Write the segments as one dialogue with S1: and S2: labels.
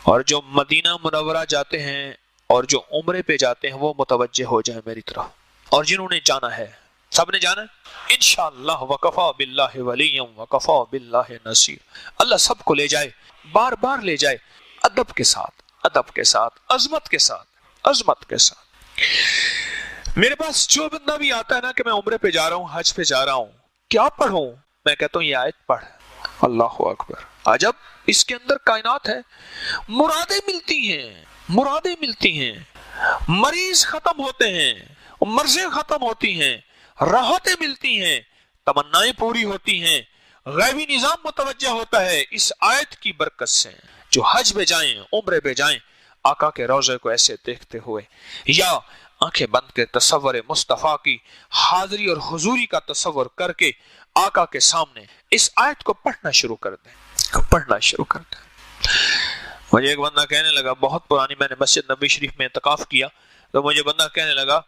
S1: اور جو مدینہ منورہ جاتے ہیں اور جو عمرے پہ جاتے ہیں وہ متوجہ ہو جائیں میری طرف، اور جنہوں نے جانا ہے سب نے جانا انشاءاللہ، وکفا باللہ ولیا وکفا باللہ نصیر۔ اللہ سب کو لے جائے، بار بار لے جائے، ادب کے ساتھ، ادب کے ساتھ، عظمت کے ساتھ، عظمت کے ساتھ۔ میرے پاس جو بندہ بھی آتا ہے نا کہ میں عمرے پہ جا رہا ہوں، حج پہ جا رہا ہوں، کیا پڑھوں؟ میں کہتا ہوں یہ آیت پڑھ۔ اللہ اکبر، عجب، اس کے اندر کائنات ہے، مرادیں ملتی ہیں، مرادیں ملتی ہیں، مریض ختم ہوتے ہیں، مرضیں ختم ہوتی ہیں، راحتیں ملتی ہیں، تمنائیں پوری ہوتی ہیں، غیبی نظام متوجہ ہوتا ہے اس آیت کی برکت سے۔ جو حج پہ جائیں، عمرے پہ جائیں، آقا کے روضے کو ایسے دیکھتے ہوئے یا آنکھیں بند کے تصور مصطفیٰ کی حاضری اور حضوری کا تصور کر کے آقا کے سامنے اس آیت کو پڑھنا شروع کر دیں، پڑھنا شروع کر دیں۔ مجھے ایک بندہ کہنے لگا، بہت پرانی، میں نے مسجد نبوی شریف میں اعتکاف کیا، تو مجھے بندہ کہنے لگا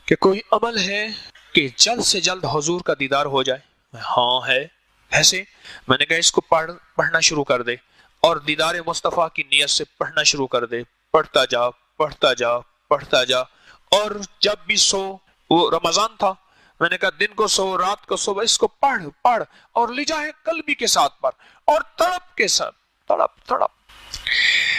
S1: کہ کوئی عمل ہے کہ جلد سے جلد حضور کا دیدار ہو جائے؟ ہاں ہے۔ ایسے؟ میں نے کہا اس کو پڑھنا شروع کر دے اور دیدار مصطفیٰ کی نیت سے پڑھنا شروع کر دے، پڑھتا جا، پڑھتا جا، پڑھتا جا، اور جب بھی سو، وہ رمضان تھا، میں نے کہا دن کو سو، رات کو سو، اس کو پڑھ پڑھ، اور لے جائے قلبی کے ساتھ پڑھ، اور تڑپ کے ساتھ، تڑپ تڑپ۔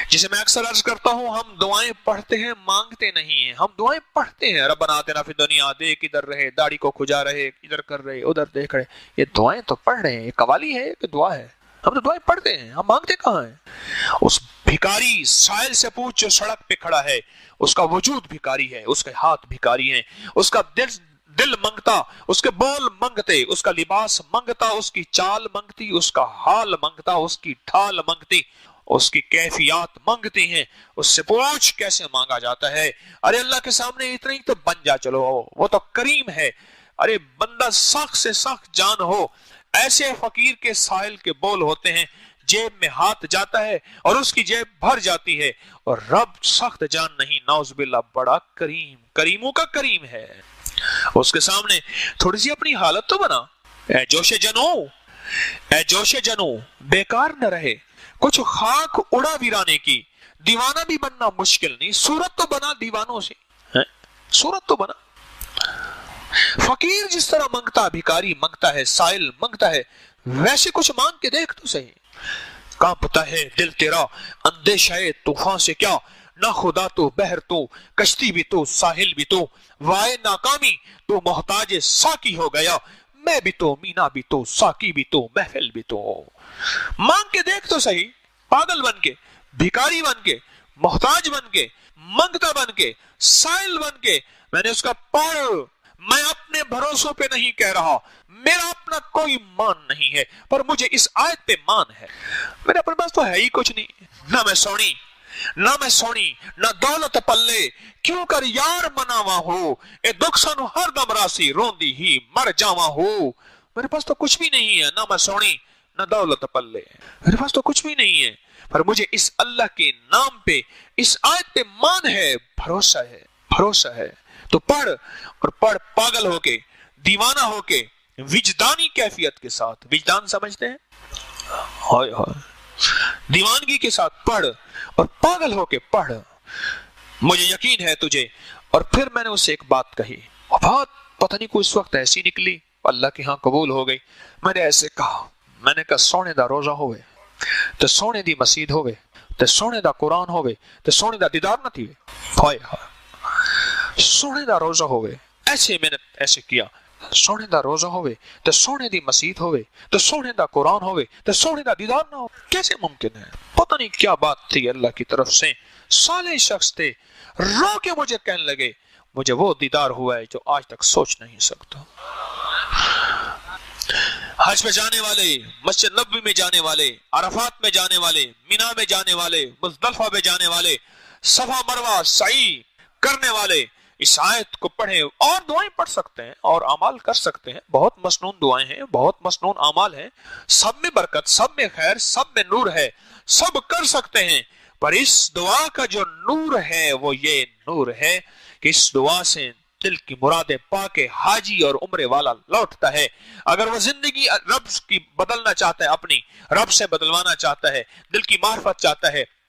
S1: جسے میں اکثر عرض کرتا ہوں، ہم دعائیں پڑھتے ہیں، مانگتے نہیں ہیں، ہم دعائیں پڑھتے ہیں۔ ربنا آتنا فی الدنیا، دیکھ ادھر رہے، داڑھی کو کھجا رہے، ادھر کر رہے، ادھر دیکھ رہے، یہ دعائیں تو پڑھ رہے ہیں، یہ قوالی ہے کہ دعا ہے؟ ہم تو دعائیں پڑھتے ہیں، ہم مانگتے کہاں ہیں؟ اس بھکاری سائل سے پوچھ جو سڑک پہ کھڑا ہے، اس کا وجود بھکاری ہے، اس کے ہاتھ بھکاری ہیں، اس کا دل منگتا، اس کے بول منگتے، اس کا لباس منگتا، اس کی چال منگتی، اس کا حال منگتا، اس کی ڈھال منگتی، اس کی کیفیات منگتی ہیں۔ اس سے پوچھ کیسے مانگا جاتا ہے؟ ارے اللہ کے سامنے اتنا ہی تو بن جا، چلو وہ تو کریم ہے۔ ارے بندہ سخت سے سخت جان ہو، ایسے فقیر کے سائل کے بول ہوتے ہیں، جیب میں ہاتھ جاتا ہے اور اس کی جیب بھر جاتی ہے، اور رب سخت جان نہیں، نعوذ باللہ، بڑا کریم، کریموں کا کریم ہے۔ اس کے سامنے تھوڑی سی اپنی حالت تو بنا، اے جوش جنو، اے جوش جنو، بیکار نہ رہے، کچھ خاک اڑا ویرانے کی، دیوانہ بھی بننا مشکل نہیں، صورت تو بنا دیوانوں سے، صورت تو بنا۔ فقیر جس طرح منگتا، بھکاری منگتا ہے، سائل منگتا ہے، ویسے کچھ مانگ کے دیکھ تو صحیح۔ کانپتا ہے دل تیرا اندیشہ طوفان سے کیا، نہ خدا تو بحر تو، کشتی بھی تو، ساحل بھی تو، وائے ناکامی تو محتاج ساکی ہو گیا، میں بھی تو، مینا بھی تو، ساکی بھی تو، محفل بھی تو۔ مانگ کے دیکھ تو صحیح، پاگل بن کے، بھکاری بن کے، محتاج بن کے، منگتا بن کے، سائل بن کے، میں نے اس کا پڑھ، میں اپنے بھروسوں پہ نہیں کہہ رہا، میرا اپنا کوئی مان نہیں ہے، پر مجھے اس آیت پہ مان ہے۔ میرے اپنے پاس تو ہے ہی کچھ نہیں، نہ میں سونی، نہ دولت پلے، کیوں کر یار مناوا ہو، اے دکھ سنو ہر دم راسی، روندی ہی مر جاوا ہو۔ میرے پاس تو کچھ بھی نہیں ہے، نہ میں سونی، نہ دولت پلے، میرے پاس تو کچھ بھی نہیں ہے، پر مجھے اس اللہ کے نام پہ، اس آیت پہ مان ہے، بھروسہ ہے، بھروسہ ہے۔ تو پڑھ، اور پڑھ پاگل ہو کے، دیوانہ ہو کے، وجدانی کیفیت کے ساتھ۔ وجدان سمجھتے ہیں؟ ہائے ہائے، دیوانگی کے ساتھ پڑھ اور پاگل ہو کے پڑھ۔ مجھے یقین ہے تجھے۔ اور پھر میں نے اسے ایک بات کہی، اور بات پتہ نہیں کوئی اس وقت ایسی نکلی، اللہ کے ہاں قبول ہو گئی۔ میں نے ایسے کہا، میں نے کہا سونے دا روزہ ہوئے تے سونے دی مسجد ہوئے تے سونے دا قرآن ہوئے تے سونے دا دیدار نہ تھی، ہائے ہائے، سونے دا روزہ ہوئے۔ ایسے میں نے ایسے کیا، سونے دا روزہ ہوئے تے سونے دی مسجد ہوئے تے سونے دا قرآن ہوئے تے سونے دا دیدار نہ ہو، کیسے ممکن ہے؟ پتہ نہیں کیا بات تھی اللہ کی طرف سے۔ صالح شخص تھے، رو کے مجھے کہنے لگے مجھے وہ دیدار ہوا ہے جو آج تک سوچ نہیں سکتا۔ حج پہ جانے والے، مسجد نبوی میں جانے والے، عرفات میں جانے والے، مینا میں جانے والے، مزدلفہ میں جانے والے، صفا مروہ سعی کرنے والے اس آیت کو پڑھیں، اور دعائیں پڑھ سکتے ہیں اور اعمال کر سکتے ہیں، بہت مسنون دعائیں ہیں، بہت مسنون اعمال ہیں، سب میں برکت، سب میں خیر، سب میں نور ہے، سب کر سکتے ہیں، پر اس دعا کا جو نور ہے وہ یہ نور ہے کہ اس دعا سے دل کی مرادیں پا کے حاجی اور عمرے والا لوٹتا ہے۔ اگر وہ زندگی رب کی بدلنا چاہتا ہے، اپنی رب سے بدلوانا چاہتا ہے، دل کی معرفت چاہتا ہے،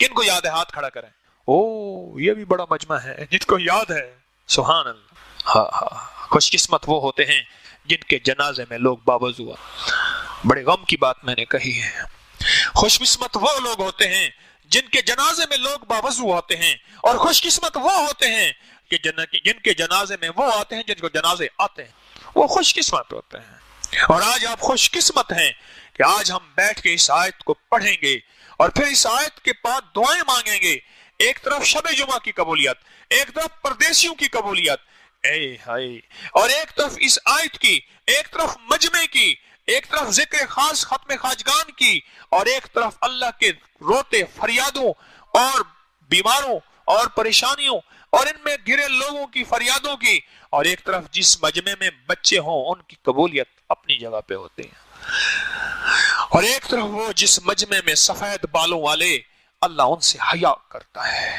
S1: کن کو یاد ہے؟ ہاتھ کھڑا کریں. او یہ بھی بڑا مجمع ہے جن کو یاد ہے. سبحان اللہ. ہاں ہاں، خوش قسمت وہ ہوتے ہیں جن کے جنازے میں لوگ باوضو. بڑے غم کی بات میں نے کہی ہے. خوش قسمت وہ لوگ ہوتے ہیں جن کے جنازے میں لوگ باوضو ہوتے ہیں، اور خوش قسمت وہ ہوتے ہیں کہ جن کے جنازے میں وہ آتے ہیں جن کو جنازے آتے ہیں. وہ خوش قسمت ہوتے ہیں. اور آج آپ خوش قسمت ہیں کہ آج ہم بیٹھ کے اس آیت کو پڑھیں گے اور پھر اس آیت کے بعد دعائیں مانگیں گے. ایک طرف شب جمعہ کی قبولیت، ایک طرف پردیسیوں کی قبولیت، اے ہائے، اور ایک طرف اس آیت کی، ایک طرف مجمع کی، ایک طرف ذکر خاص ختم خواجگان کی، اور ایک طرف اللہ کے روتے فریادوں اور بیماروں اور پریشانیوں اور ان میں گرے لوگوں کی فریادوں کی، اور ایک طرف جس مجمع میں بچے ہوں ان کی قبولیت اپنی جگہ پہ ہوتے ہیں، اور ایک طرف وہ جس مجمع میں سفید بالوں والے اللہ ان سے حیا کرتا ہے.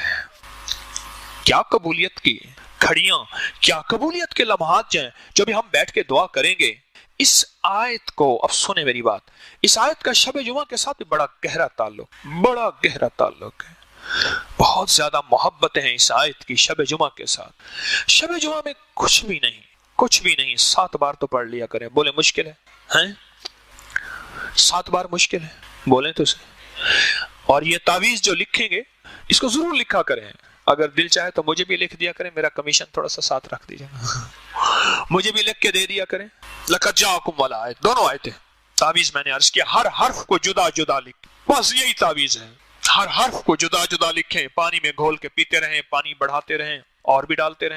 S1: کیا قبولیت کی کھڑیاں، کیا قبولیت کے لمحات ہیں جو بھی ہم بیٹھ کے دعا کریں گے. اس آیت کو اب سنیں میری بات، اس آیت کا شب جمعہ کے ساتھ بھی بڑا گہرا تعلق ہے. بہت زیادہ محبتیں ہیں اس آیت کی شب جمعہ کے ساتھ. شب جمعہ میں کچھ بھی نہیں 7 بار تو پڑھ لیا کریں. بولے مشکل ہے؟ 7 بار مشکل ہے؟ بولیں تو صحیح. اور یہ تعویذ جو لکھیں گے اس کو ضرور لکھا کریں. اگر دل چاہے تو مجھے بھی لکھ دیا کریں، میرا کمیشن تھوڑا سا ساتھ رکھ دیجئے. مجھے بھی لکھ کے دے دیا کریں. لقد جاءکم والا آیت، دونوں آیتیں تعویذ میں نے عرض کیا ہر حرف کو جدا جدا لکھ، بس یہی تعویذ ہے. ہر حرف کو جدا جدا لکھیں، پانی میں گھول کے پیتے رہیں، پانی بڑھاتے رہیں، اور بھی ڈالتے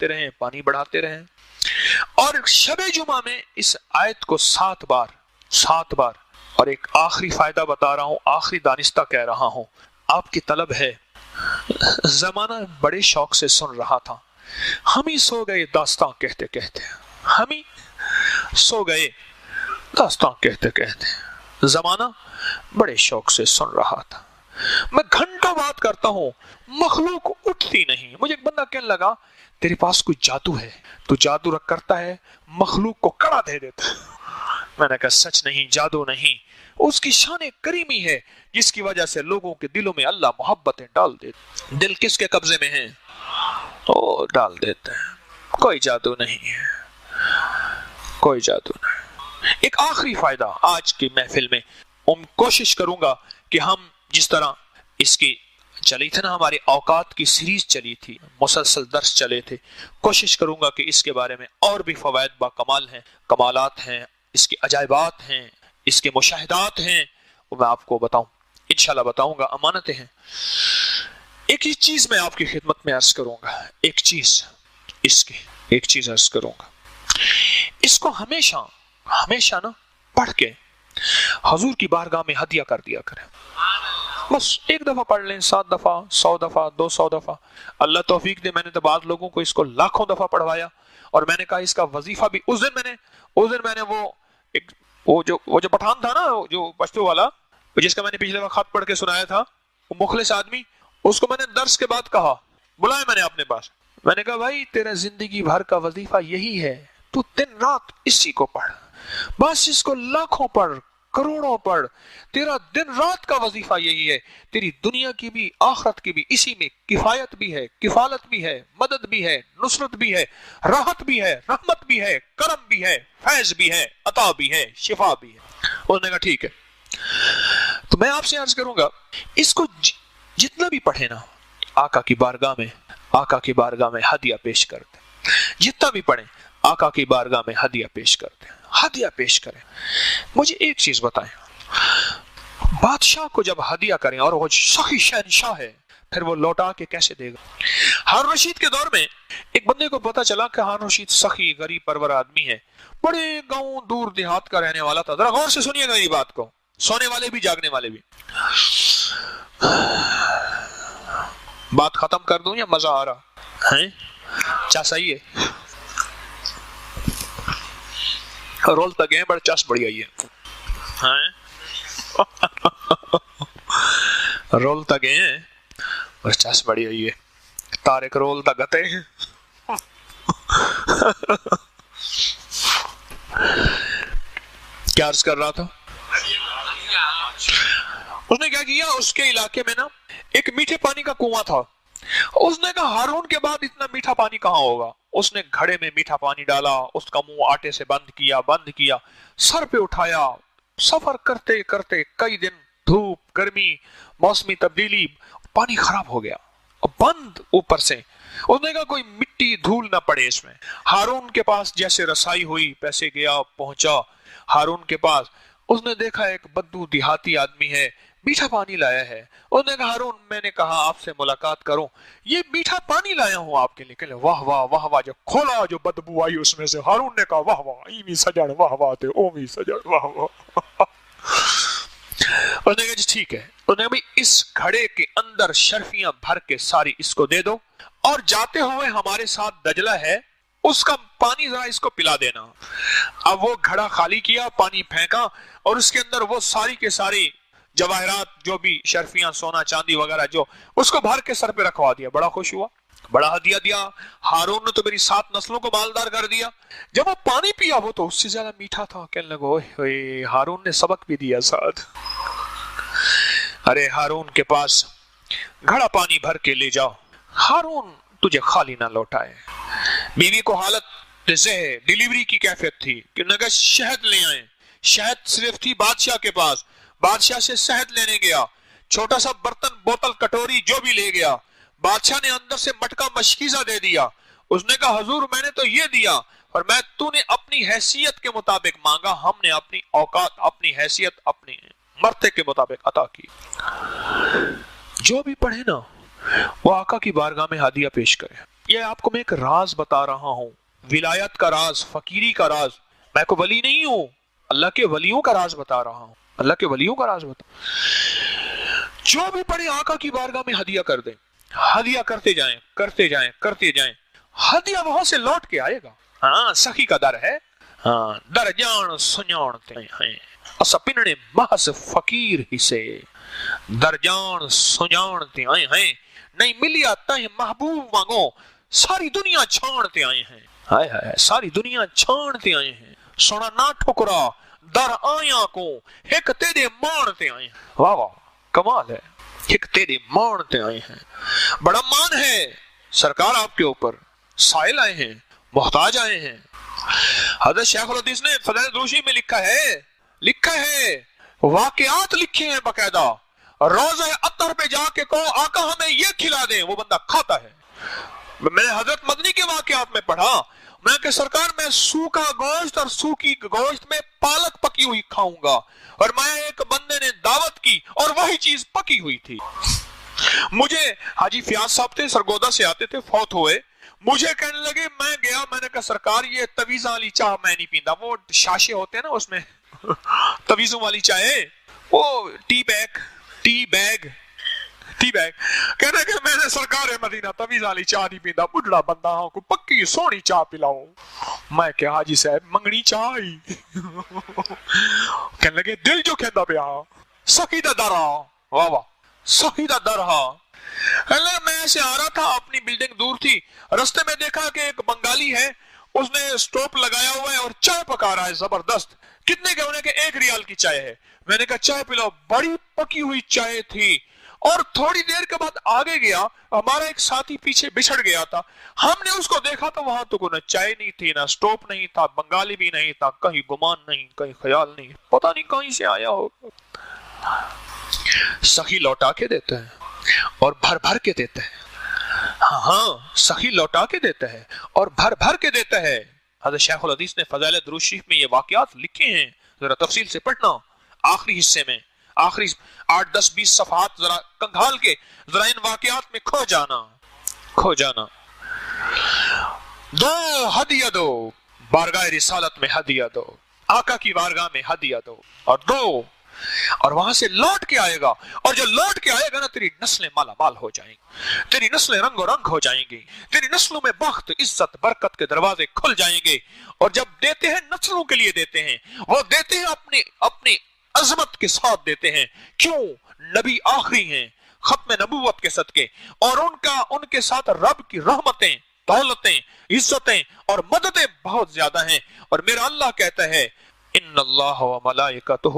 S1: رہیں، پانی بڑھاتے رہیں. اور شب جمعہ میں اس آیت کو 7 بار. اور ایک آخری فائدہ بتا رہا ہوں، آخری دانستہ کہہ رہا ہوں، آپ کی طلب ہے. زمانہ بڑے شوق سے سن رہا تھا، ہم ہی سو گئے داستان کہتے کہتے. زمانہ بڑے شوق سے سن رہا تھا. میں گھنٹوں بات کرتا ہوں، مخلوق اٹھتی نہیں. مجھے ایک بندہ کہنے لگا تیرے پاس کوئی جادو ہے، تو جادو رکھ کرتا ہے، مخلوق کو کڑا دے دیتا ہے. میں نے کہا سچ نہیں، جادو نہیں، اس کی شان کریمی ہے جس کی وجہ سے لوگوں کے دلوں میں اللہ محبتیں ڈال دیتے. دل کس کے قبضے میں ہیں؟ وہ ڈال دیتے ہیں. کوئی جادو نہیں ہے. ایک آخری فائدہ آج کی محفل میں کوشش کروں گا کہ ہم جس طرح اس کی چلی تھی نا، ہماری اوقات کی سیریز چلی تھی، مسلسل درس چلے تھے، کوشش کروں گا کہ اس کے بارے میں اور بھی فوائد با کمال ہیں، کمالات ہیں، اس کے عجائبات ہیں، اس کے مشاہدات ہیں، وہ میں آپ کو بتاؤں، انشاءاللہ بتاؤں گا. امانتیں ہیں. ایک ہی چیز میں آپ کی خدمت میں عرض کروں گا، ایک چیز عرض کروں گا. اس کو ہمیشہ نا پڑھ کے حضور کی بارگاہ میں ہدیہ کر دیا کریں. بس ایک دفعہ پڑھ لیں، 7 دفعہ، 100 دفعہ، 200 دفعہ. اللہ توفیق دے، میں نے تو بعض لوگوں کو اس کو لاکھوں دفعہ پڑھوایا، اور میں نے کہا اس کا وظیفہ بھی. اس دن میں نے وہ جو پٹھان تھا نا، جو پشتو والا، جس کا میں نے پچھلے دفعہ خط پڑھ کے سنایا تھا، وہ مخلص آدمی، اس کو میں نے درس کے بعد کہا، بلایا میں نے اپنے پاس. میں نے کہا بھائی تیرا زندگی بھر کا وظیفہ یہی ہے، تو دن رات اسی کو پڑھ، بس اس کو لاکھوں پڑھ، کروڑوں پڑھ. تیرا دن رات کا وظیفہ یہی ہے. تیری دنیا کی بھی آخرت کی بھی اسی میں کفایت بھی ہے، کفالت بھی ہے، مدد بھی ہے، نصرت بھی ہے، راحت بھی ہے، رحمت بھی ہے، کرم بھی ہے، فیض بھی ہے، عطا بھی ہے، شفا بھی ہے. انہوں نے کہا ٹھیک ہے. تو میں آپ سے عرض کروں گا، اس کو جتنا بھی پڑھے نا، آقا کی بارگاہ میں ہدیہ پیش کرتے. جتنا بھی پڑھیں آقا کی بارگاہ میں ہدیہ پیش کرتے ہیں، ہدیہ پیش کریں. مجھے ایک چیز بتائیں، بادشاہ کو جب ہدیہ کریں اور وہ سخی شہنشاہ ہے، پھر وہ لوٹا کے کیسے دے گا؟ ہارون رشید کے دور میں ایک بندے کو پتا چلا کہ ہارون رشید سخی غریب پرور آدمی ہے، بڑے گاؤں دور دیہات کا رہنے والا تھا. ذرا غور سے سنیے گا یہ بات کو، سونے والے بھی جاگنے والے بھی. بات ختم کر دوں یا مزہ آ رہا ہے؟ چا صحیح ہے؟ رول تک گئے، بڑا چاس بڑی آئی ہے. رول تک گئے ہیں، بڑا چاس بڑی آئی ہے. تارک رول تک گتے ہیں. کیا عرض کر رہا تھا؟ اس نے کیا کیا، اس کے علاقے میں نا ایک میٹھے پانی کا کنواں تھا. اس نے کہا ہارون کے بعد اتنا میٹھا پانی کہاں ہوگا. اس نے گھڑے میں میٹھا پانی ڈالا, اس کا منہ آٹے سے بند کیا, سر پہ اٹھایا. سفر کرتے کرتے کئی دن, دھوپ, گرمی, موسمی تبدیلی, پانی خراب ہو گیا, بند اوپر سے. اس نے کہا کوئی مٹی دھول نہ پڑے اس میں. ہارون کے پاس جیسے رسائی ہوئی, پیسے گیا, پہنچا ہارون کے پاس. اس نے دیکھا ایک بدو دیہاتی آدمی ہے, میٹھا پانی لایا ہے. اس نے کہا ہارون میں نے کہا آپ سے ملاقات کروں, یہ میٹھا پانی لایا ہوں آپ کے لیے. کہ واہ واہ واہ واہ. جب کھولا جو بدبو آئی اس میں سے, ہارون نے کہا واہ واہ ایمی سجڑ واہ واہ تے اومی سجڑ واہ واہ. اس نے کہا جی ٹھیک ہے. اس نے کہا اس گھڑے کے اندر شرفیاں بھر کے ساری اس کو دے دو, اور جاتے ہوئے ہمارے ساتھ دجلہ ہے اس کا پانی ذرا اس کو پلا دینا. اب وہ گھڑا خالی کیا, پانی پھینکا, اور اس کے اندر وہ ساری کے ساری جواہرات جو بھی شرفیاں, سونا چاندی وغیرہ جو, اس کو بھر کے سر پہ رکھوا دیا. بڑا خوش ہوا, بڑا ہدیہ دیا. ہارون نے تو میری 7 نسلوں کو مالدار کر دیا. جب وہ پانی پیا وہ تو اس سے زیادہ میٹھا تھا. کہنے لگا اوئے ہارون نے سبق بھی دیا ساتھ. ارے ہارون کے پاس گھڑا پانی بھر کے لے جاؤ, ہارون تجھے خالی نہ لوٹائے. بیوی کو حالت ڈیلیوری کی کیفیت تھی کہ نگا شہد لے آئیں. شہد صرف تھی بادشاہ کے پاس, بادشاہ سے شہد لینے گیا. چھوٹا سا برتن, بوتل, کٹوری جو بھی لے گیا. بادشاہ نے اندر سے مٹکا مشکیزہ دے دیا. اس نے کہا حضور میں نے تو یہ دیا, اور میں تو نے اپنی حیثیت کے مطابق مانگا, ہم نے اپنی اوقات, اپنی حیثیت, اپنی مرتے کے مطابق عطا کی. جو بھی پڑھے نا وہ آقا کی بارگاہ میں ہدیہ پیش کرے. یہ آپ کو میں ایک راز بتا رہا ہوں, ولایت کا راز, فقیری کا راز. میں کوئی ولی نہیں ہوں, اللہ کے ولیوں کا راز بتا رہا ہوں, اللہ کے ولیوں کا راز بتا. جو بھی پڑھے آقا کی بارگاہ میں ہدیہ کر دیں, ہدیہ کرتے جائیں, کرتے جائیں, کرتے جائیں, ہدیہ وہاں سے لوٹ کے آئے گا. ہاں سخی کا در ہے, ہاں در جان سنجانتے ہیں اسا پننے محض فقیر ہی سے, در جان سنجانتے آئے ہیں, نہیں ملیا تہیں محبوب مانگو, ساری دنیا چھانتے آئے ہیں. ہائے ہائے, ساری دنیا چھانتے آئے ہیں, سونا نہ ٹھکرا در آیاں کو, ایک تیرے مانتے آئے ہیں. واہ واہ کمال ہے, ایک تیرے مانتے آئے ہیں. بڑا مان ہے سرکار آپ کے اوپر, سائل آئے ہیں, محتاج آئے ہیں. حضرت شیخ الحدیث نے فضائل دروشی میں لکھا ہے, واقعات لکھے ہیں باقاعدہ. روزہ عطر پہ جا کے کہو آقا ہمیں یہ کھلا دیں, وہ بندہ کھاتا ہے. میں نے حضرت مدنی کے واقعات میں پڑھا, میں کہ سرکار میں سوکھا گوشت اور سوکھی گوشت میں پالک پکی ہوئی کھاؤں گا, اور میں ایک بندے نے دعوت کی اور وہی چیز پکی ہوئی تھی. مجھے حاجی فیاض صاحب تھے, سرگودا سے آتے تھے, فوت ہوئے. مجھے کہنے لگے, میں گیا, میں نے کہا سرکار یہ تویزاں والی چاہ میں نہیں پیندا. وہ شاشے ہوتے ہیں نا اس میں تویزوں والی چائے, وہ ٹی بیگ. کہنے کہ میں نے سرکار مدینہ تویز والی چاہ نہیں پیندا, بڑھڑا بندہ ہوں, کو پکی سونی چاہ پلاؤ. میں کہ حاجی صاحب منگنی چاہ ہی. کہنے لگے دل جو کہندا پیا سخی دا در ہاں, واہ واہ سخی دا در ہاں. میں ایسے آ رہا تھا, اپنی بلڈنگ دور تھی, رستے میں دیکھا کہ ایک بنگالی ہے, اس نے سٹوپ لگایا ہوا ہے اور چائے پکا رہا ہے زبردست. کتنے کہ انہیں کہ 1 ریال کی چائے ہے. میں نے کہا چائے پلاؤ. بڑی پکی ہوئی چائے تھی. اور تھوڑی دیر کے بعد آگے گیا, ہمارا ایک ساتھی پیچھے بچھڑ گیا تھا. ہم نے اس کو دیکھا تو وہاں تو کوئی نہ چائے نہیں تھی, نہ سٹوپ نہیں تھا, بنگالی بھی نہیں تھا, کہیں گمان نہیں, کہیں خیال نہیں, پتہ نہیں کہیں سے آیا ہوگا. سخی لوٹا کے دیتا ہے اور بھر بھر کے دیتا ہے. ہاں سخی لوٹا کے دیتا ہے اور بھر بھر کے دیتا ہے. حضرت شیخ الحدیث نے فضائل درود شریف میں یہ واقعات لکھے ہیں, ذرا تفصیل سے پڑھنا. آخری حصے میں, آخری 8 10 20 صفحات ذرا کنگھال کے ذرا ان واقعات میں کھو جانا. دو ہدیہ دو, بارگاہ رسالت میں ہدیہ دو, آقا کی بارگاہ میں ہدیہ دو, اور دو, اور وہاں سے لوٹ کے آئے گا. اور جو لوٹ کے آئے گا نا, تیری نسلیں مالا مال ہو جائیں گی, تیری نسلیں رنگ و رنگ ہو جائیں گی, تیری نسلوں میں بخت, عزت, برکت کے دروازے کھل جائیں گے. اور جب دیتے ہیں نسلوں کے لیے دیتے ہیں, وہ دیتے ہیں اپنی عظمت کے ساتھ دیتے ہیں. کیوں؟ نبی آخری ہیں, ختم نبوت کے صدقے, اور ان کے ساتھ رب کی رحمتیں, دولتیں, عزتیں اور مددیں بہت زیادہ ہیں. اور میرا اللہ کہتا ہے ان اللہ و ملائکتہ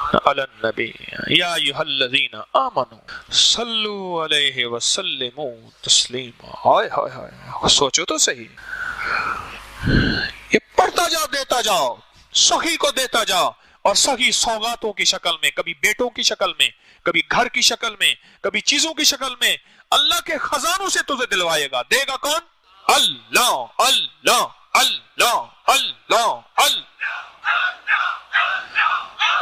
S1: علی النبی یا ایھا الذین آمنوا صلوا علیہ وسلموا تسلیما. ہائے ہائے ہائے، سوچو تو صحیح. یہ پڑھتا جاؤ، دیتا جاؤ، سخی کو دیتا جاؤ، اور سخی سوغاتوں کی شکل میں، کبھی بیٹوں کی شکل میں، کبھی گھر کی شکل میں، کبھی چیزوں کی شکل میں. اللہ کے خزانوں سے تجھے دلوائے گا. دے گا کون؟ اللہ اللہ اللہ اللہ اللہ.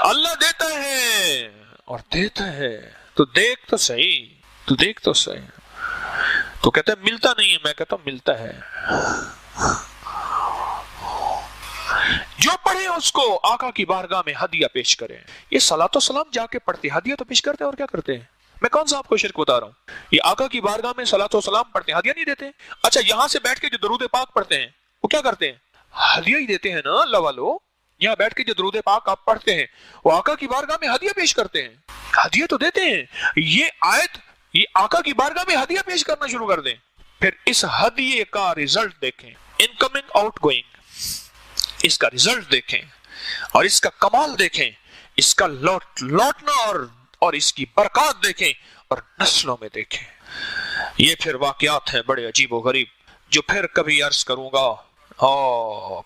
S1: اللہ دیتا ہے اور دیتا ہے. تو دیکھ تو صحیح، تو دیکھ تو صحیح. تو کہتا ہے ملتا نہیں ہے، میں کہتا ہوں ملتا ہے. جو پڑھے اس کو آقا کی بارگاہ میں ہدیہ پیش کریں. یہ صلاۃ و سلام جا کے پڑھتے، ہدیہ تو پیش کرتے ہیں. اور کیا کرتے ہیں؟ میں کون سا آپ کو شرک بتا رہا ہوں؟ یہ آقا کی بارگاہ میں صلاۃ و سلام پڑھتے ہیں، ہدیہ نہیں دیتے. اچھا، یہاں سے بیٹھ کے جو درود پاک پڑھتے ہیں وہ کیا کرتے ہیں؟ ہدیہ ہی دیتے ہیں نا اللہ والو. یہاں بیٹھ کے جو درود پاک آپ پڑھتے ہیں وہ آقا کی بارگاہ میں ہدیہ پیش کرتے ہیں. ہدیہ تو دیتے ہیں. یہ آیت، یہ آقا کی بارگاہ میں ہدیہ پیش کرنا شروع کر دیں. پھر اس ہدیے کا رزلٹ دیکھیں، انکمنگ آؤٹ گوئنگ، اس کا رزلٹ دیکھیں اور اس کا کمال دیکھیں، اس کا لوٹنا اور اس کی برکات دیکھیں اور نسلوں میں دیکھیں. یہ پھر واقعات ہیں بڑے عجیب و غریب جو پھر کبھی عرض کروں گا،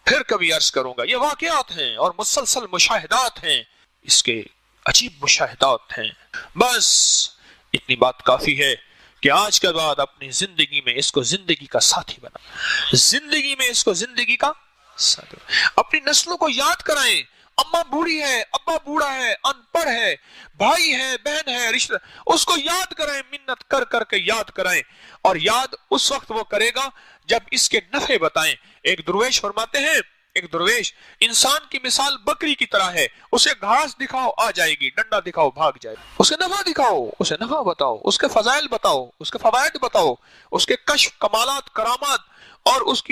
S1: پھر کبھی عرض کروں گا. یہ واقعات ہیں اور مسلسل مشاہدات ہیں، اس کے عجیب مشاہدات ہیں. بس اتنی بات کافی ہے کہ آج کے بعد اپنی زندگی میں اس کو زندگی کا ساتھی بنا، زندگی میں اس کو زندگی کا ساتھی. اپنی نسلوں کو یاد کرائیں. اماں بوڑھی ہے، ابا بوڑھا ہے، ان پڑھ ہے، بھائی ہے، بہن ہے، رشتہ، اس کو یاد کرائیں، منت کر کر کے یاد کرائیں. اور یاد اس وقت وہ کرے گا جب اس کے نفع بتائیں. ایک درویش فرماتے ہیں، ایک درویش، انسان کی مثال بکری کی طرح ہے. اسے گھاس دکھاؤ آ جائے گی، ڈنڈا دکھاؤ بھاگ جائے گی. اسے نفع دکھاؤ، اسے نفع بتاؤ، اس کے فضائل بتاؤ، اس کے فوائد بتاؤ، اس کے کشف، کمالات، کرامات اور اس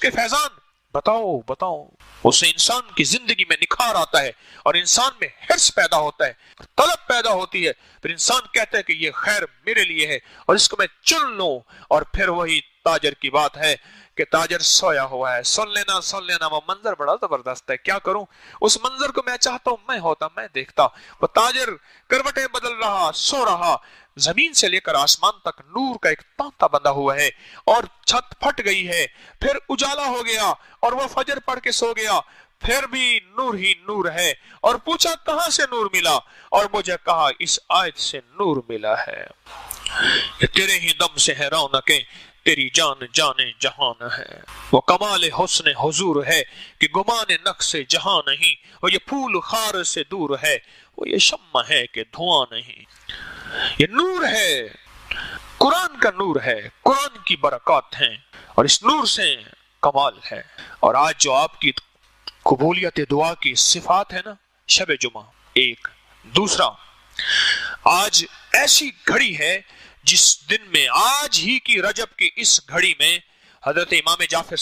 S1: کے فیضان بتاؤ. اس سے انسان کی زندگی میں نکھار آتا ہے اور انسان میں حرص پیدا ہوتا ہے، طلب پیدا ہوتی ہے. پھر انسان کہتا ہے کہ یہ خیر میرے لیے ہے اور اس کو میں چن لوں. اور پھر وہی تاجر کی بات ہے کہ تاجر سویا ہوا ہے. سن لینا وہ منظر بڑا زبردست ہے، کیا کروں؟ اس منظر کو میں چاہتا ہوں میں ہوتا، میں دیکھتا. وہ تاجر کروٹیں بدل رہا، سو رہا. زمین سے لے کر آسمان تک نور کا ایک تانتا بندھا ہوا ہے اور چھت پھٹ گئی ہے. پھر اجالا ہو گیا اور وہ فجر پڑھ کے سو گیا. پھر بھی نور ہی نور ہے. اور پوچھا کہاں سے نور ملا؟ اور مجھے کہا اس آیت سے نور ملا ہے. کہ تیرے ہی دم سے ہے رونقیں، تیری جان جہان ہے. وہ کمال حسن حضور ہے کہ گمان نقص جہاں نہیں. وہ یہ پھول خار سے دور ہے، وہ یہ شمع ہے کہ دھواں نہیں. یہ نور ہے، قرآن کا نور ہے، قرآن کی برکات ہیں اور اس نور سے کمال ہے. اور آج جو آپ کی قبولیت دعا کی صفات ہے نا، شب جمعہ ایک. دوسرا، آج ایسی گھڑی ہے جس دن میں، آج ہی کی رجب کی اس گھڑی میں حضرت امام جعفر